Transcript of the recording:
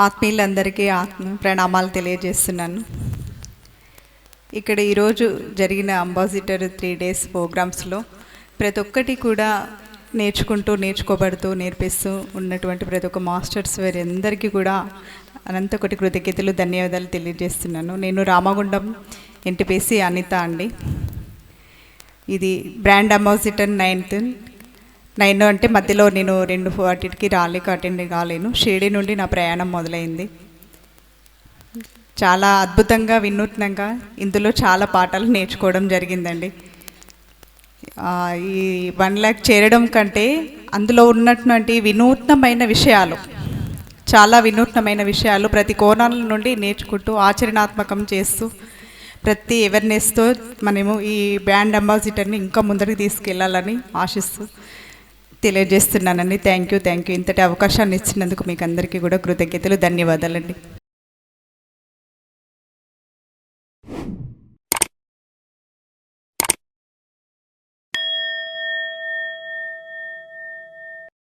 ఆత్మీయులందరికీ ప్రణామాలు తెలియజేస్తున్నాను. ఇక్కడ ఈరోజు జరిగిన అంబాసిడర్ 3 days ప్రోగ్రామ్స్లో ప్రతి ఒక్కటి కూడా నేర్చుకోబడుతూ నేర్పిస్తూ ఉన్నటువంటి ప్రతి ఒక్క మాస్టర్స్ వారందరికీ కూడా అనంత కోటి కృతజ్ఞతలు, ధన్యవాదాలు తెలియజేస్తున్నాను. నేను రామగుండం ఎన్టీపీసీ అనిత అండి. ఇది బ్రాండ్ అంబాసిడర్ 9 అంటే మధ్యలో నేను 2 వాటికి అటెండ్ కాలేను. షిరిడి నుండి నా ప్రయాణం మొదలైంది. చాలా అద్భుతంగా, వినూత్నంగా ఇందులో చాలా పాఠాలు నేర్చుకోవడం జరిగిందండి. ఈ 1 lakh చేరడం కంటే అందులో ఉన్నటువంటి వినూత్నమైన విషయాలు, చాలా వినూత్నమైన విషయాలు ప్రతి కోణాల నుండి నేర్చుకుంటూ ఆచరణాత్మకం చేస్తూ ప్రతి అవేర్నెస్తో మనము ఈ బ్రాండ్ అంబాసిడర్ని ఇంకా ముందరికి తీసుకెళ్ళాలని ఆశిస్తూ తెలియజేస్తున్నానండి. Thank you. ఇంతటి అవకాశాన్ని ఇచ్చినందుకు మీకు అందరికీ కూడా కృతజ్ఞతలు, ధన్యవాదాలండి.